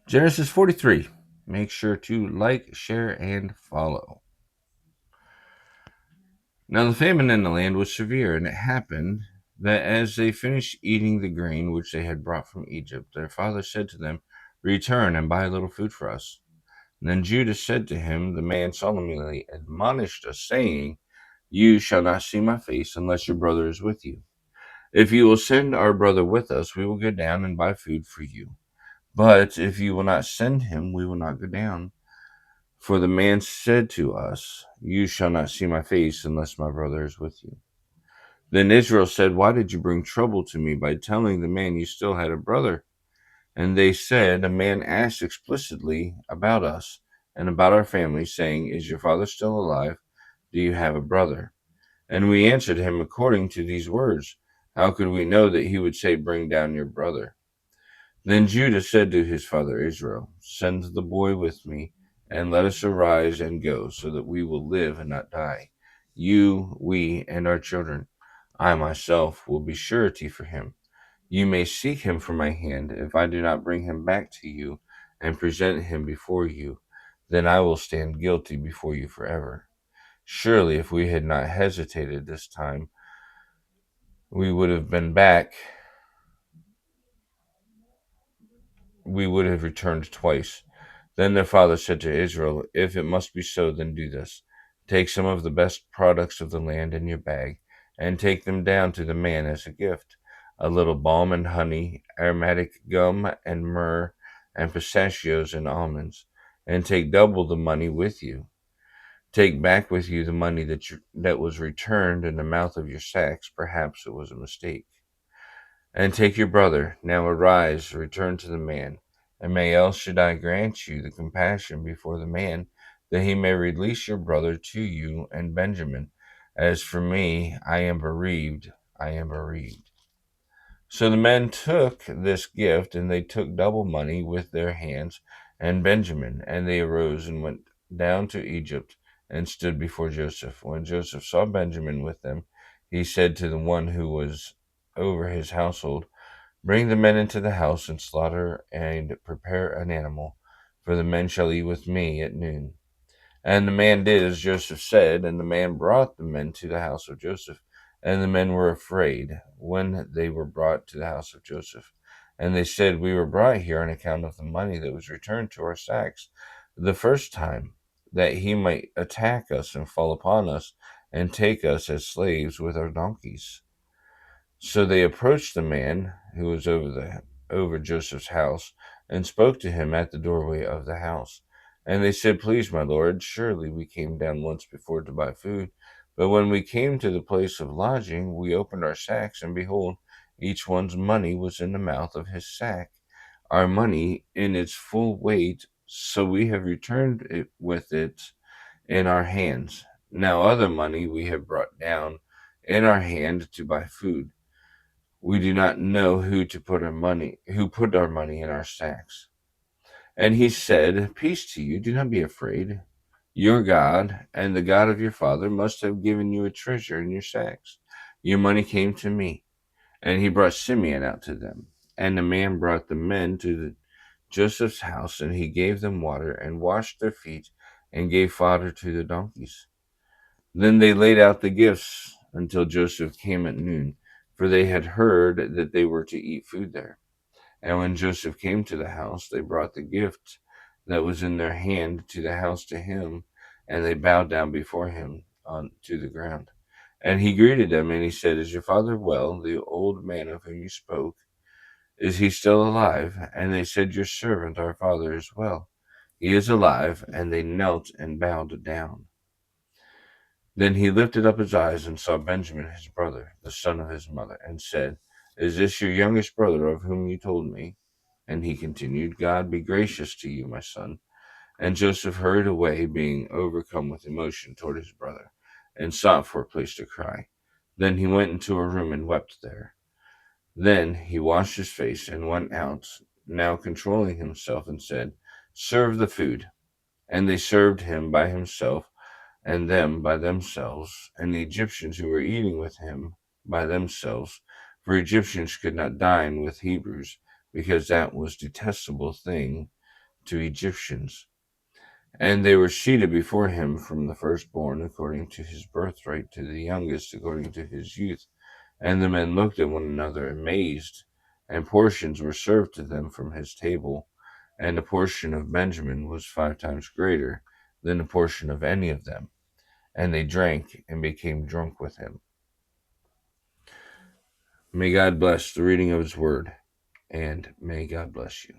Genesis 43. Make sure to like, share, and follow. Now the famine in the land was severe, and it happened that as they finished eating the grain which they had brought from Egypt, their father said to them, "Return and buy a little food for us." And then Judah said to him, "The man solemnly admonished us, saying, 'You shall not see my face unless your brother is with you. If you will send our brother with us, we will go down and buy food for you. But if you will not send him, we will not go down. For the man said to us, You shall not see my face unless my brother is with you.' Then Israel said, Why did you bring trouble to me by telling the man you still had a brother?" And they said, A man asked explicitly about us and about our family, saying, Is your father still alive? Do you have a brother? And we answered him according to these words. How could we know that he would say, Bring down your brother? Then Judah said to his father Israel, Send the boy with me, and let us arise and go, so that we will live and not die, you, we, and our children. I myself will be surety for him. You may seek him for my hand. If I do not bring him back to you and present him before you, then I will stand guilty before you forever. Surely, if we had not hesitated this time, we would have been back. We would have returned twice. Then their father said to Israel, If it must be so, then do this. Take some of the best products of the land in your bag, and take them down to the man as a gift, a little balm and honey, aromatic gum and myrrh, and pistachios and almonds, and take double the money with you. Take back with you the money that was returned in the mouth of your sacks. Perhaps it was a mistake. And take your brother. Now arise, return to the man. And may El Shaddai grant you the compassion before the man, that he may release your brother to you and Benjamin. As for me, I am bereaved. I am bereaved. So the men took this gift, and they took double money with their hands and Benjamin. And they arose and went down to Egypt and stood before Joseph. When Joseph saw Benjamin with them, he said to the one who was over his household, Bring the men into the house and slaughter and prepare an animal, for the men shall eat with me at noon. And the man did as Joseph said, and the man brought the men to the house of Joseph. And the men were afraid when they were brought to the house of Joseph. And they said, We were brought here on account of the money that was returned to our sacks the first time, that he might attack us and fall upon us and take us as slaves with our donkeys. So they approached the man who was over Joseph's house and spoke to him at the doorway of the house. And they said, Please, my lord, surely we came down once before to buy food. But when we came to the place of lodging, we opened our sacks, and behold, each one's money was in the mouth of his sack, our money in its full weight. So we have returned it with it in our hands. Now other money we have brought down in our hand to buy food. We do not know who put our money in our sacks. And he said, Peace to you, do not be afraid. Your God and the God of your father must have given you a treasure in your sacks. Your money came to me. And he brought Simeon out to them. And the man brought the men to Joseph's house, and he gave them water and washed their feet and gave fodder to the donkeys. Then they laid out the gifts until Joseph came at noon, for they had heard that they were to eat food there. And when Joseph came to the house, they brought the gift that was in their hand to the house to him, and they bowed down before him to the ground. And he greeted them, and he said, Is your father well, the old man of whom you spoke? Is he still alive? And they said, Your servant, our father, is well. He is alive. And they knelt and bowed down. Then he lifted up his eyes and saw Benjamin his brother, the son of his mother, and said, Is this your youngest brother of whom you told me? And he continued, God be gracious to you, my son. And Joseph hurried away, being overcome with emotion toward his brother, and sought for a place to cry. Then he went into a room and wept there. Then he washed his face and went out, now controlling himself, and said, Serve the food. And they served him by himself, and them by themselves, and the Egyptians who were eating with him by themselves, for Egyptians could not dine with Hebrews, because that was a detestable thing to Egyptians. And they were seated before him, from the firstborn according to his birthright to the youngest according to his youth. And the men looked at one another amazed, and portions were served to them from his table. And the portion of Benjamin was 5 times greater than the portion of any of them. And they drank and became drunk with him. May God bless the reading of his word, and may God bless you.